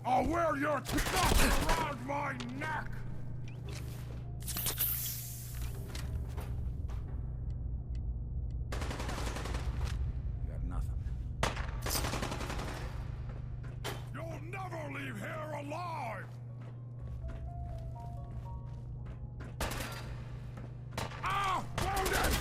I'll wear your stuff around my neck! You got nothing. You'll never leave here alive! Ah! Wounded!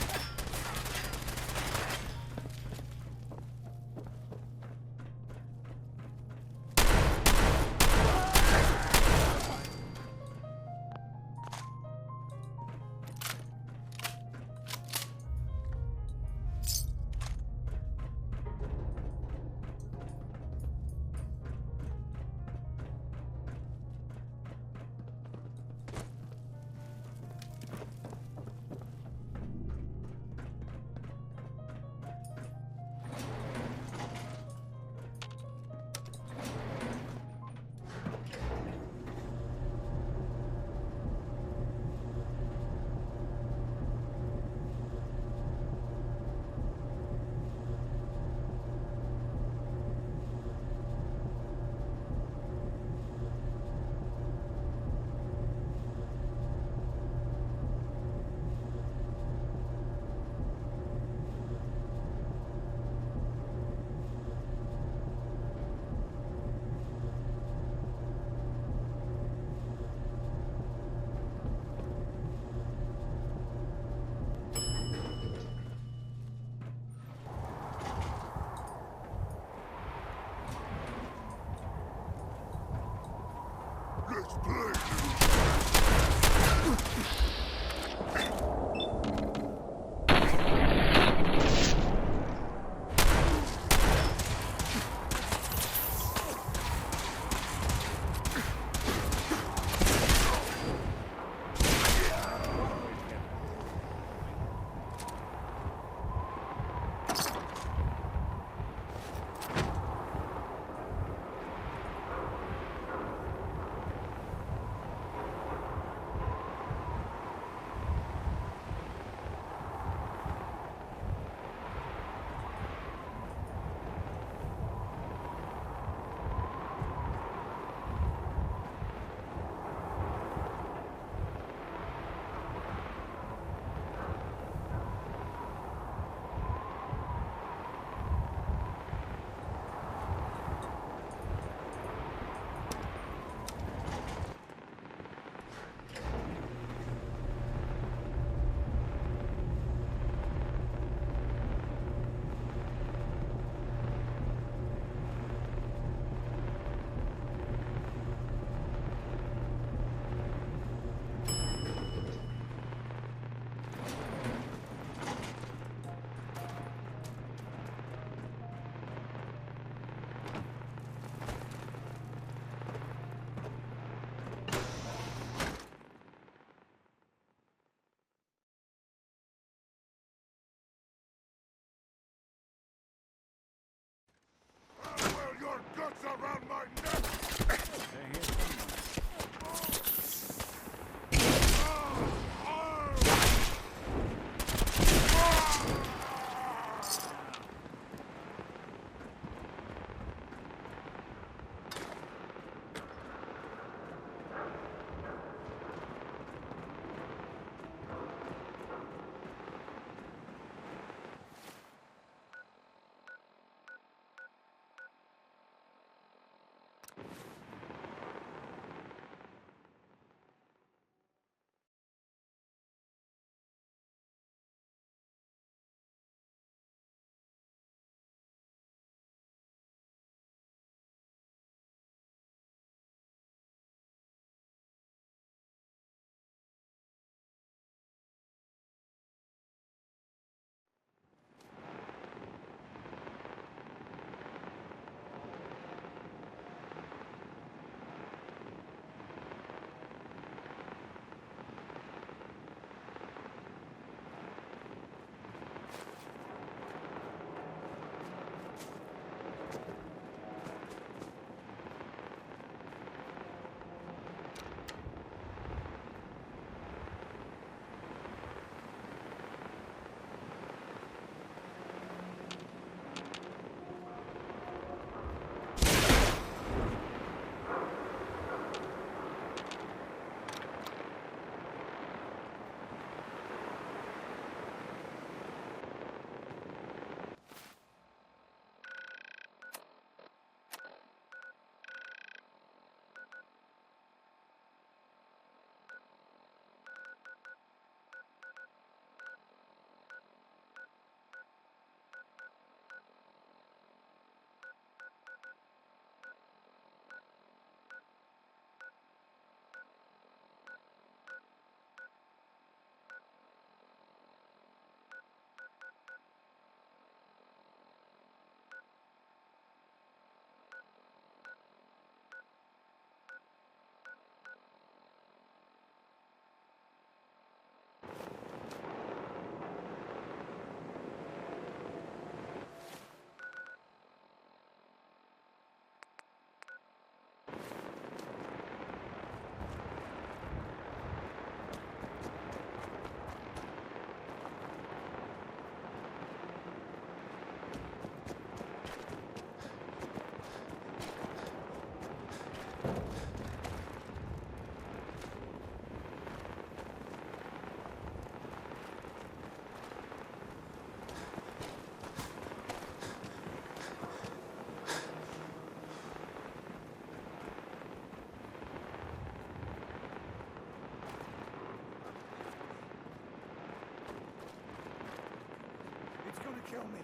kill me.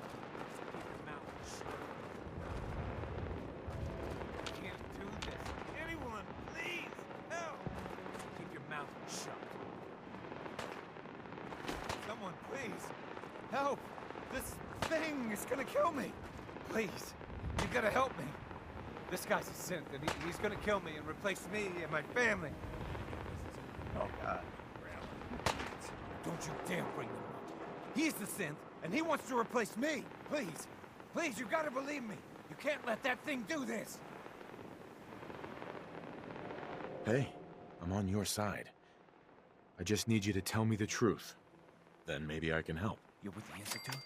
Keep your mouth shut. You can't do this. Anyone, please, help! Keep your mouth shut. Someone, please, help! This thing is gonna kill me. Please, you gotta help me. This guy's a synth, and he's gonna kill me and replace me and my family. Oh, God. Don't you dare bring him up. He's the synth, and he wants to replace me. Please, please, you gotta believe me. You can't let that thing do this. Hey, I'm on your side. I just need you to tell me the truth. Then maybe I can help. You're with the Institute?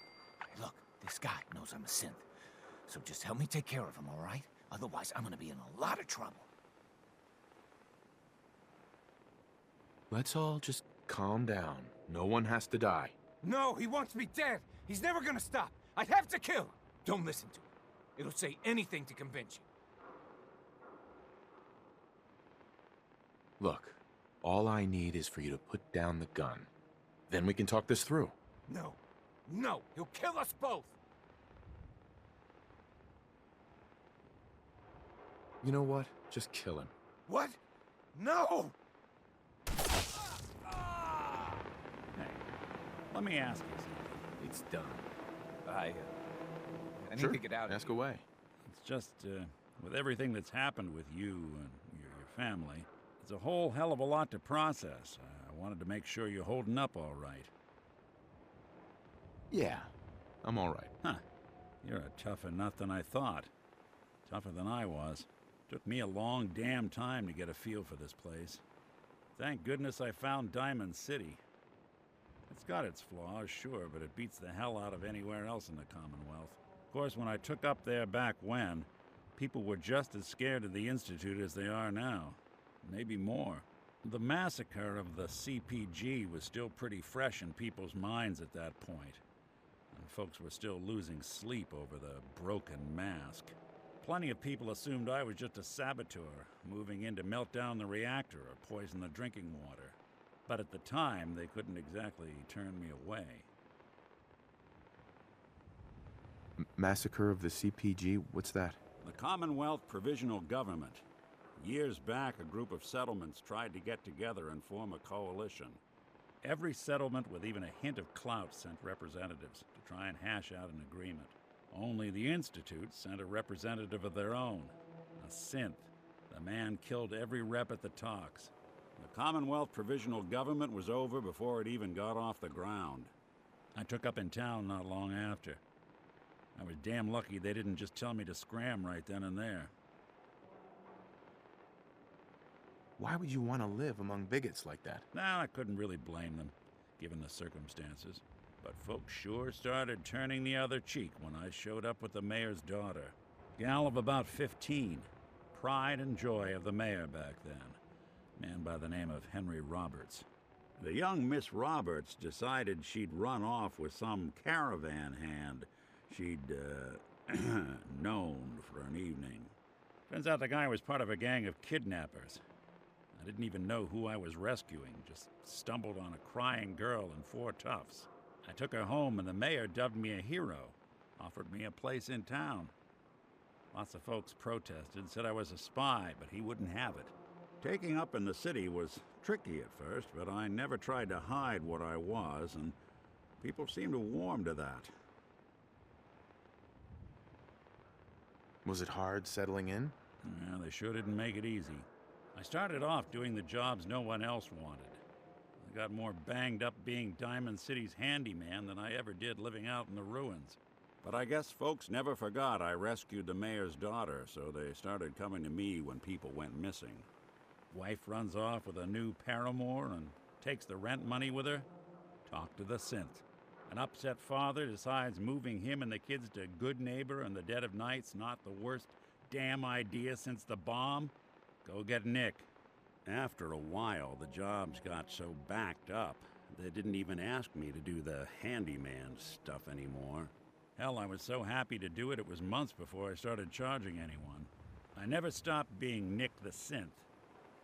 Look, this guy knows I'm a synth. So just help me take care of him, all right? Otherwise, I'm gonna be in a lot of trouble. Let's all just calm down. No one has to die. No, he wants me dead. He's never gonna stop. I'd have to kill him. Don't listen to him. It'll say anything to convince you. Look, all I need is for you to put down the gun. Then we can talk this through. No. No, he'll kill us both. You know what? Just kill him. What? No! Hey, let me ask you something. It's done. I need Sure, to get out of ask here. away. It's just, with everything that's happened with you and your family, it's a whole hell of a lot to process. I wanted to make sure you're holding up all right. Yeah, I'm all right. Huh. You're a tougher nut than I thought. Tougher than I was. Took me a long damn time to get a feel for this place. Thank goodness I found Diamond City. It's got its flaws, sure, but it beats the hell out of anywhere else in the Commonwealth. Of course, when I took up there back when, people were just as scared of the Institute as they are now. Maybe more. The massacre of the CPG was still pretty fresh in people's minds at that point, and folks were still losing sleep over the broken mask. Plenty of people assumed I was just a saboteur, moving in to melt down the reactor or poison the drinking water. But at the time, they couldn't exactly turn me away. Massacre of the CPG? What's that? The Commonwealth Provisional Government. Years back, a group of settlements tried to get together and form a coalition. Every settlement with even a hint of clout sent representatives to try and hash out an agreement. Only the Institute sent a representative of their own, a synth. The man killed every rep at the talks. The Commonwealth Provisional Government was over before it even got off the ground. I took up in town not long after. I was damn lucky they didn't just tell me to scram right then and there. Why would you want to live among bigots like that? Nah, I couldn't really blame them, given the circumstances. But folks sure started turning the other cheek when I showed up with the mayor's daughter. Gal of about 15. Pride and joy of the mayor back then. Man by the name of Henry Roberts. The young Miss Roberts decided she'd run off with some caravan hand she'd, known for an evening. Turns out the guy was part of a gang of kidnappers. I didn't even know who I was rescuing, just stumbled on a crying girl and 4 toughs. I took her home and the mayor dubbed me a hero, offered me a place in town. Lots of folks protested, said I was a spy, but he wouldn't have it. Taking up in the city was tricky at first, but I never tried to hide what I was, and people seemed to warm to that. Was it hard settling in? Yeah, they sure didn't make it easy. I started off doing the jobs no one else wanted. I got more banged up being Diamond City's handyman than I ever did living out in the ruins. But I guess folks never forgot I rescued the mayor's daughter, so they started coming to me when people went missing. Wife runs off with a new paramour and takes the rent money with her. Talk to the synth. An upset father decides moving him and the kids to Good Neighbor in the dead of night's not the worst damn idea since the bomb. Go get Nick. After a while, the jobs got so backed up, they didn't even ask me to do the handyman stuff anymore. Hell, I was so happy to do it, it was months before I started charging anyone. I never stopped being Nick the synth,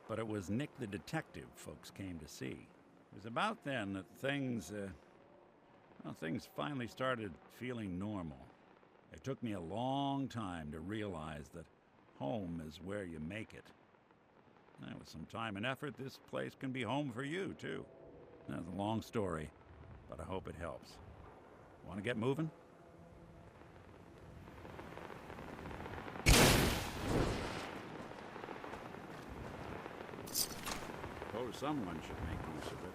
but it was Nick the detective folks came to see. It was about then that things, Well, things finally started feeling normal. It took me a long time to realize that home is where you make it. And with some time and effort, this place can be home for you, too. That's a long story, but I hope it helps. Want to get moving? Suppose someone should make use of it.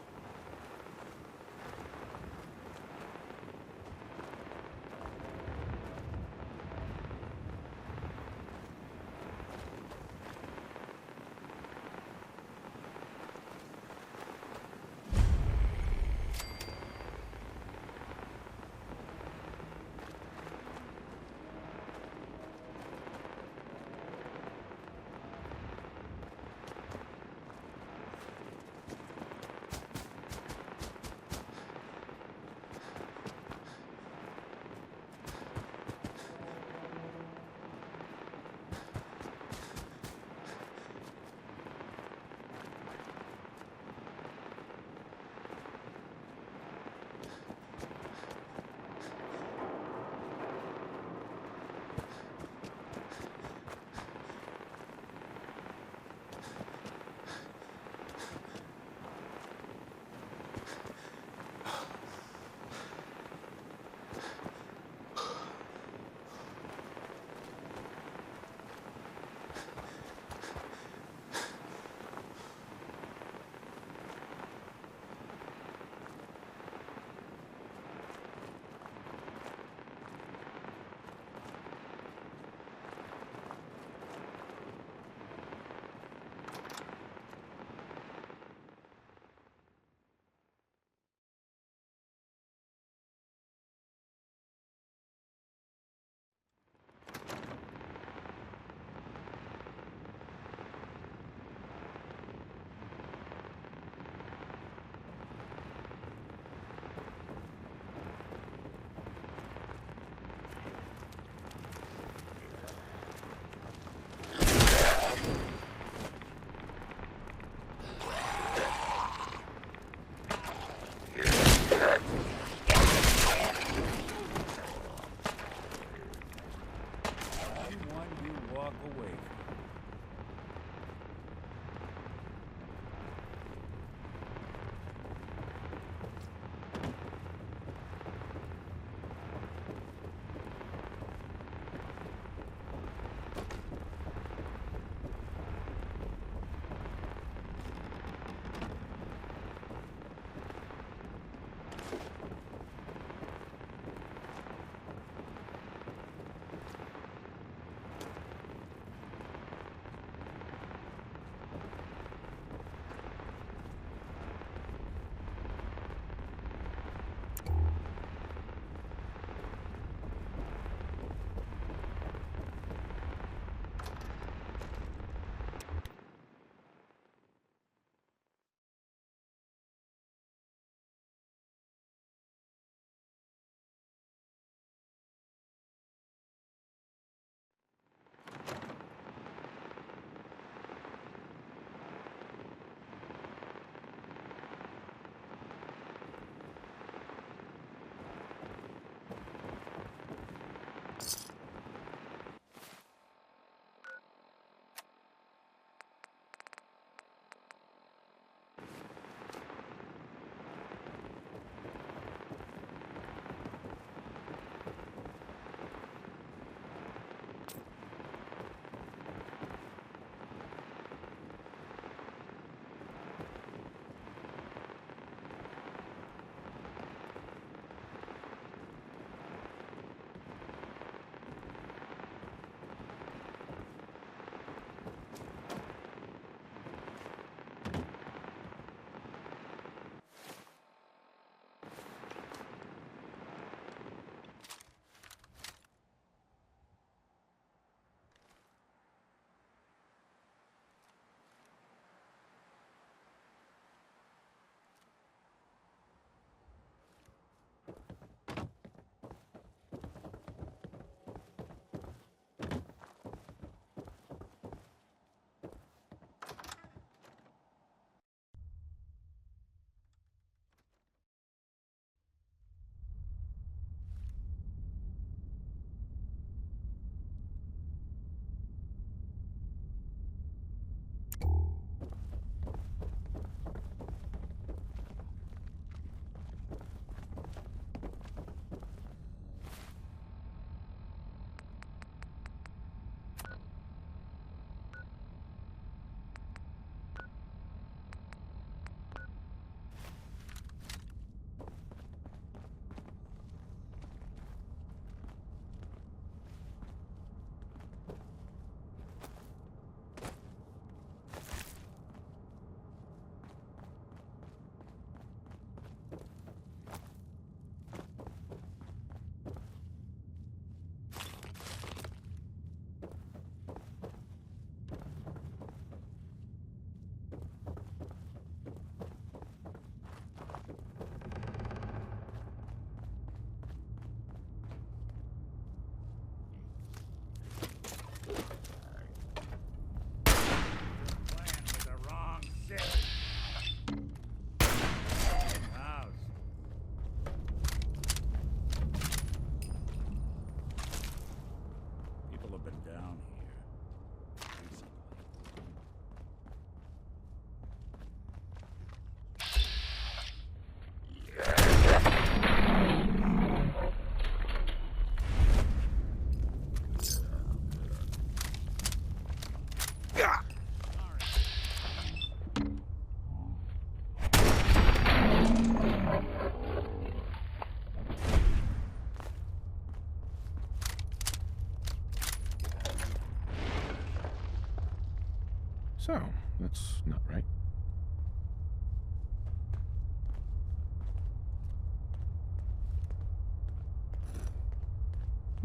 So, that's not right.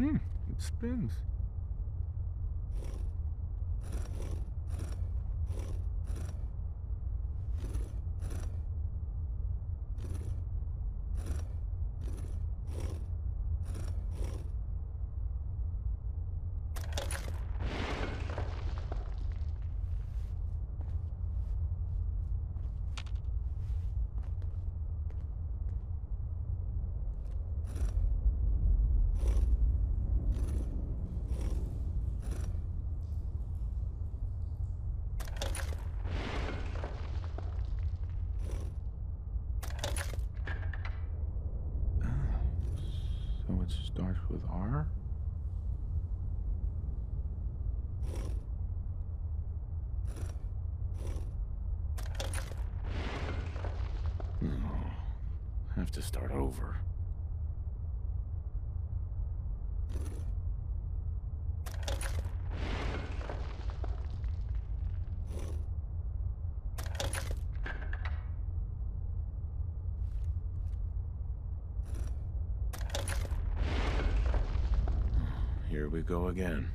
It spins. So it starts with R? No. Have to start over. Here we go again.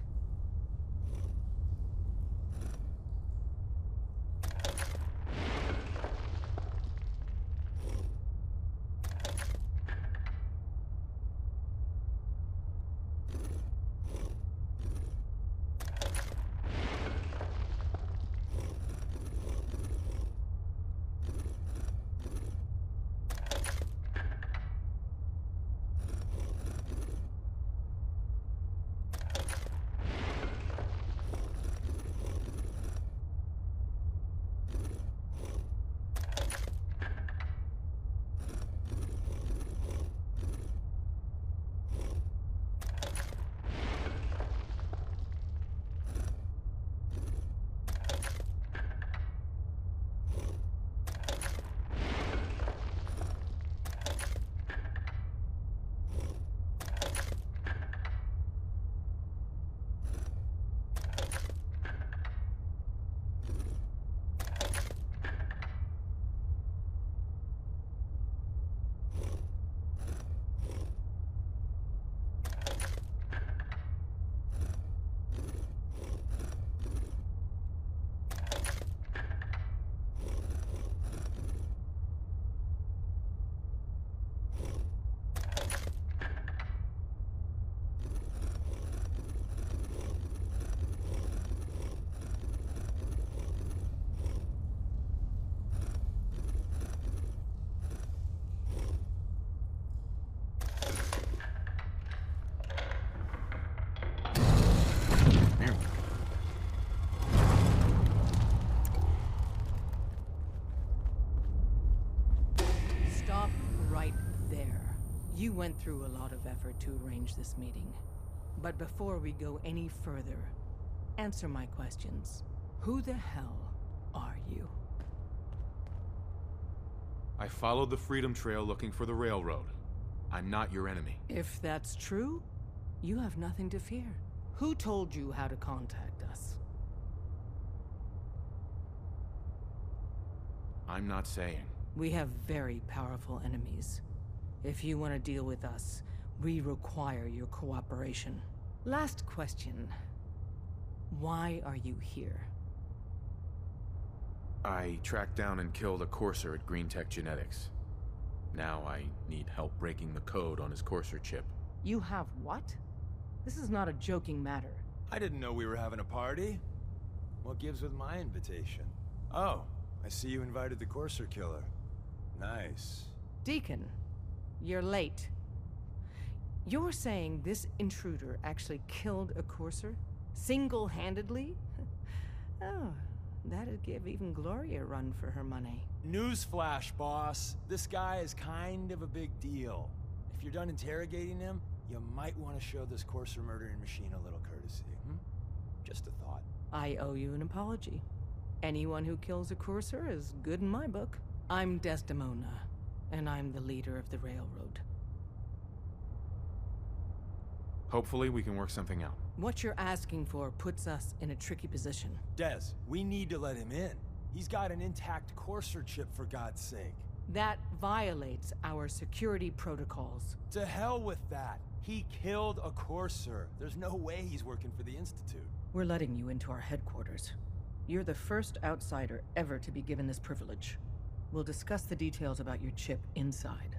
Stop right there. You went through a lot of effort to arrange this meeting. But before we go any further, answer my questions. Who the hell are you? I followed the Freedom Trail looking for the railroad. I'm not your enemy. If that's true, you have nothing to fear. Who told you how to contact us? I'm not saying. We have very powerful enemies. If you want to deal with us, we require your cooperation. Last question. Why are you here? I tracked down and killed a courser at Green Tech Genetics. Now I need help breaking the code on his courser chip. You have what? This is not a joking matter. I didn't know we were having a party. What gives with my invitation? Oh, I see you invited the Courser Killer. Nice. Deacon, you're late. You're saying this intruder actually killed a courser? Single-handedly? Oh, that'd give even Gloria a run for her money. Newsflash, boss. This guy is kind of a big deal. If you're done interrogating him, you might want to show this Courser murdering machine a little courtesy. Just a thought. I owe you an apology. Anyone who kills a courser is good in my book. I'm Desdemona, and I'm the leader of the railroad. Hopefully, we can work something out. What you're asking for puts us in a tricky position. Des, we need to let him in. He's got an intact Courser chip, for God's sake. That violates our security protocols. To hell with that. He killed a Courser. There's no way he's working for the Institute. We're letting you into our headquarters. You're the first outsider ever to be given this privilege. We'll discuss the details about your chip inside.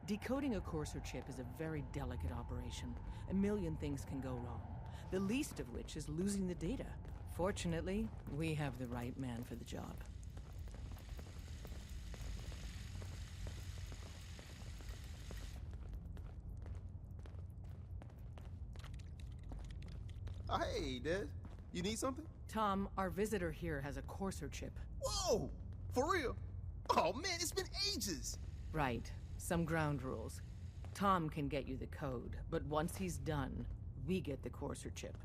Decoding a Courser chip is a very delicate operation. A million things can go wrong, the least of which is losing the data. Fortunately, we have the right man for the job. Oh, hey, Des. You need something? Tom, our visitor here has a Courser chip. Whoa! For real? Oh, man, it's been ages! Right. Some ground rules. Tom can get you the code, but once he's done, we get the Courser chip.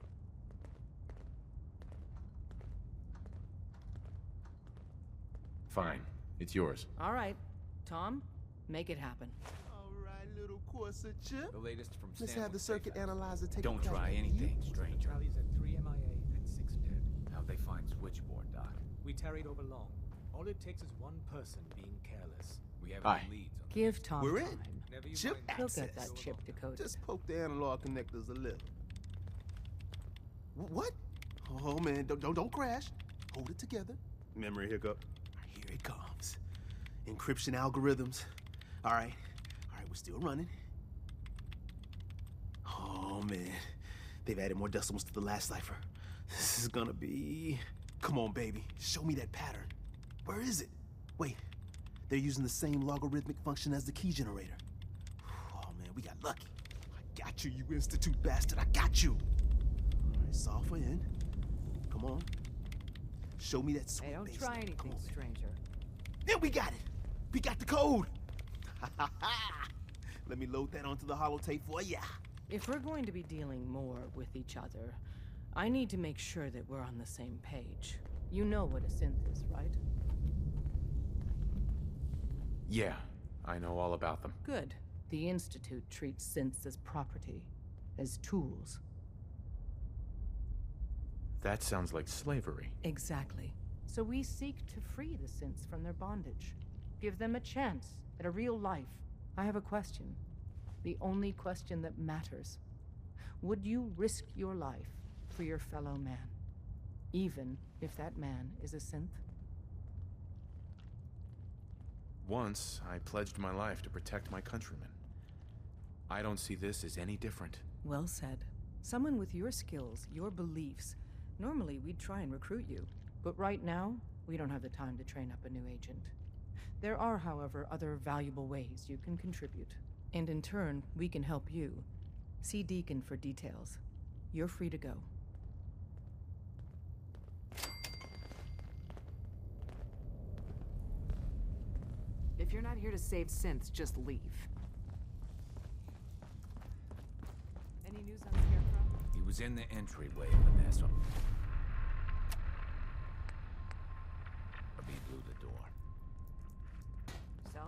Fine. It's yours. All right. Tom, make it happen. All right, little Corsa chip. The latest from Let's Stanley have the circuit Steakhouse. analyzer take Don't a crack try at anything, you. stranger. Tallies at 3 MIA and 6 dead. How'd they find switchboard, Doc? We tarried over long. All it takes is one person being careless. We have Aye. any leads on Give Tom We're time. in. Never you Chip mind. He'll access. get that chip decoded. Just poke the analog connectors a little. What? Oh, man, don't crash. Hold it together. Memory hiccup. Here it comes. Encryption algorithms. All right, we're still running. Oh, man. They've added more decimals to the last cipher. This is gonna be... Come on, baby. Show me that pattern. Where is it? Wait. They're using the same logarithmic function as the key generator. Oh, man, we got lucky. I got you, you Institute bastard. I got you. All right, software in. Come on. Show me that sweet Hey, don't bass try line. anything, Come on, man. stranger. Yeah, we got it. We got the code. Let me load that onto the holotape for ya. If we're going to be dealing more with each other, I need to make sure that we're on the same page. You know what a synth is, right? Yeah, I know all about them. Good. The Institute treats synths as property, as tools. That sounds like slavery. Exactly. So we seek to free the synths from their bondage. Give them a chance at a real life. I have a question. The only question that matters. Would you risk your life for your fellow man? Even if that man is a synth? Once, I pledged my life to protect my countrymen. I don't see this as any different. Well said. Someone with your skills, your beliefs. Normally, we'd try and recruit you. But right now, we don't have the time to train up a new agent. There are, however, other valuable ways you can contribute. And in turn, we can help you. See Deacon for details. You're free to go. If you're not here to save synths, just leave. Any news on Scarecrow? He was in the entryway of the nest. He blew the door. So,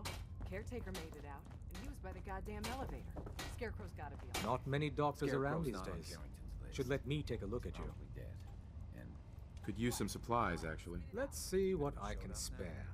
caretaker made it out, and he was by the goddamn elevator. Scarecrow's gotta be on. Not many doctors around Scarecrow's these not on days. Carrington's list. Should let me take a look at you. Probably dead. And Could use some supplies, actually. Let's see what I can spare.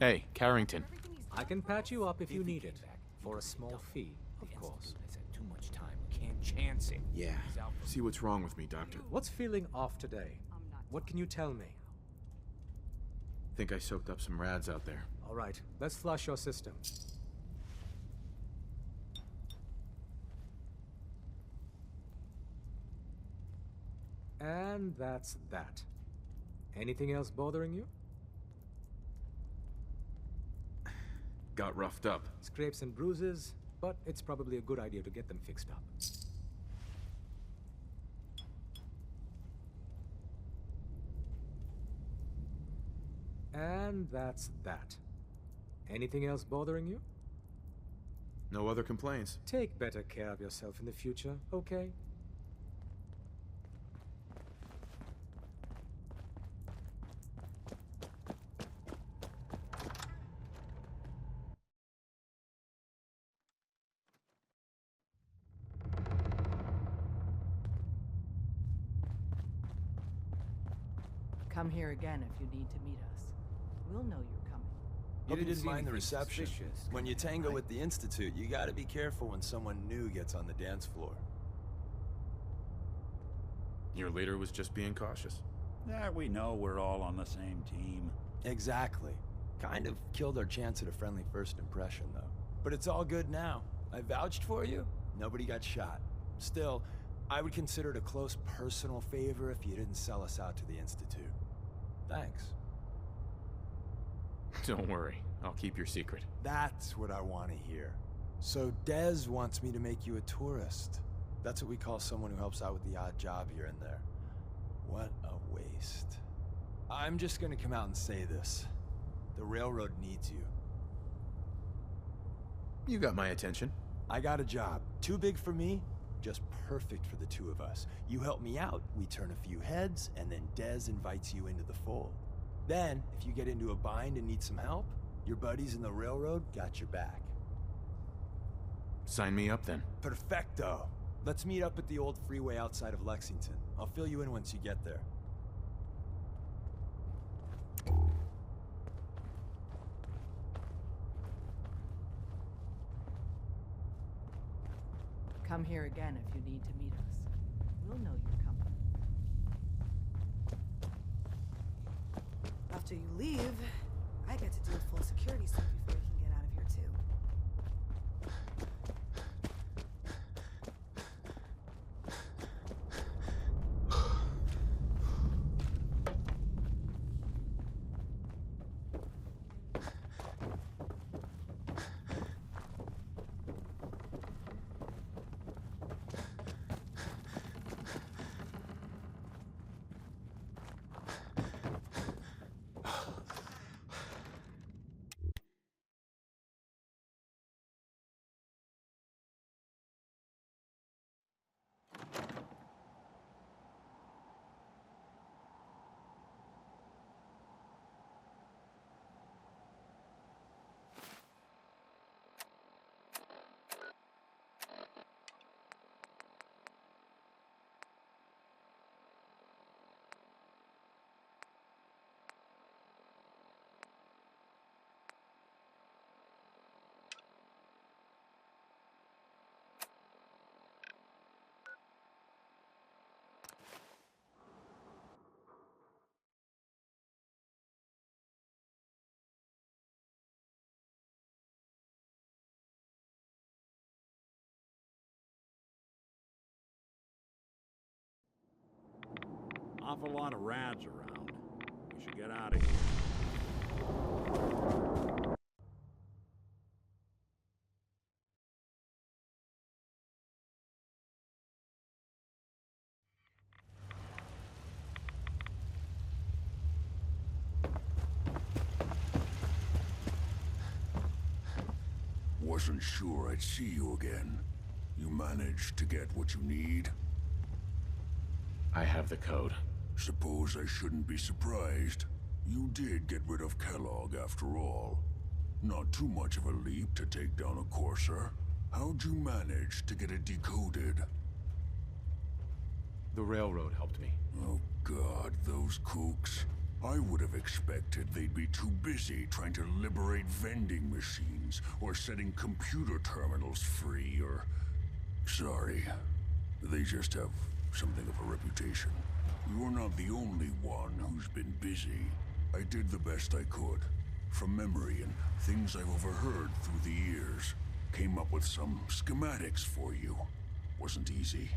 Hey, Carrington. I can patch you up if you need it. For a small fee, of course. Has had too much time. We can't chance it. Yeah. See what's wrong with me, Doctor. What's feeling off today? What can you tell me? Think I soaked up some rads out there. All right, let's flush your system. And that's that. Anything else bothering you? Got roughed up. Scrapes and bruises, but it's probably a good idea to get them fixed up. And that's that. Anything else bothering you? No other complaints. Take better care of yourself in the future, okay? Come here again if you need to meet us. We'll know you're coming. You didn't didn't see mind the anything reception. suspicious, When you tango right? with the Institute, you gotta be careful when someone new gets on the dance floor. Your leader was just being cautious. Yeah, we know we're all on the same team. Exactly. Kind of killed our chance at a friendly first impression, though. But it's all good now. I vouched for you. Nobody got shot. Still, I would consider it a close personal favor if you didn't sell us out to the Institute. Thanks. Don't worry. I'll keep your secret. That's what I want to hear. So Dez wants me to make you a tourist. That's what we call someone who helps out with the odd job here and there. What a waste. I'm just gonna come out and say this. The railroad needs you. You got my attention. I got a job. Too big for me, just perfect for the two of us. You help me out, we turn a few heads, and then Dez invites you into the fold. Then, if you get into a bind and need some help, your buddies in the railroad got your back. Sign me up then. Perfecto. Let's meet up at the old freeway outside of Lexington. I'll fill you in once you get there. Come here again if you need to meet us. We'll know you're coming. After you leave, I get to deal with full security stuff before we can get out of here, too. Awful lot of rads around. We should get out of here. Wasn't sure I'd see you again. You managed to get what you need? I have the code. Suppose I shouldn't be surprised. You did get rid of Kellogg after all. Not too much of a leap to take down a Courser. How'd you manage to get it decoded? The railroad helped me. Oh God, those kooks. I would have expected they'd be too busy trying to liberate vending machines or setting computer terminals free or... Sorry. They just have something of a reputation. You're not the only one who's been busy. I did the best I could. From memory and things I've overheard through the years. Came up with some schematics for you. Wasn't easy.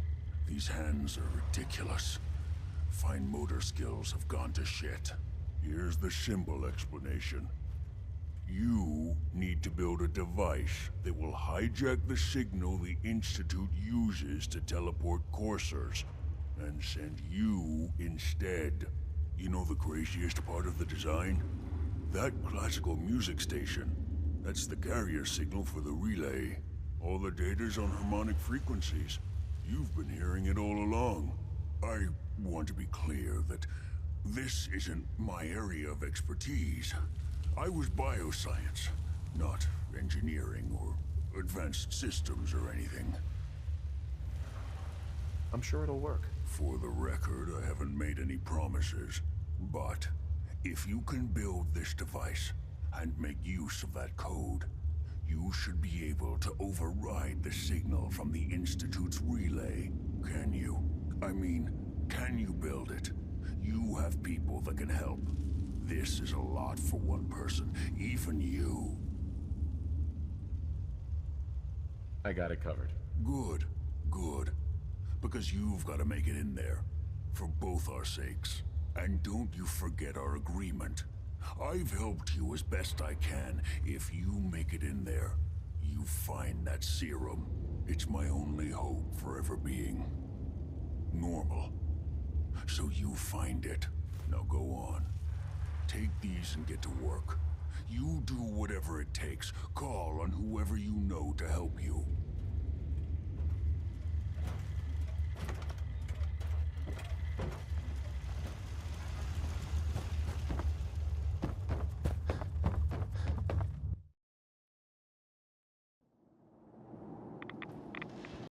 These hands are ridiculous. Fine motor skills have gone to shit. Here's the simple explanation. You need to build a device that will hijack the signal the Institute uses to teleport coursers, and send you instead. You know the craziest part of the design? That classical music station. That's the carrier signal for the relay. All the data's on harmonic frequencies. You've been hearing it all along. I want to be clear that this isn't my area of expertise. I was bioscience, not engineering or advanced systems or anything. I'm sure it'll work. For the record, I haven't made any promises. But if you can build this device and make use of that code, you should be able to override the signal from the Institute's relay. Can you? I mean, can you build it? You have people that can help. This is a lot for one person, even you. I got it covered. Good, good. Because you've got to make it in there. For both our sakes. And don't you forget our agreement. I've helped you as best I can. If you make it in there, you find that serum. It's my only hope for ever being normal. So you find it. Now go on. Take these and get to work. You do whatever it takes. Call on whoever you know to help you.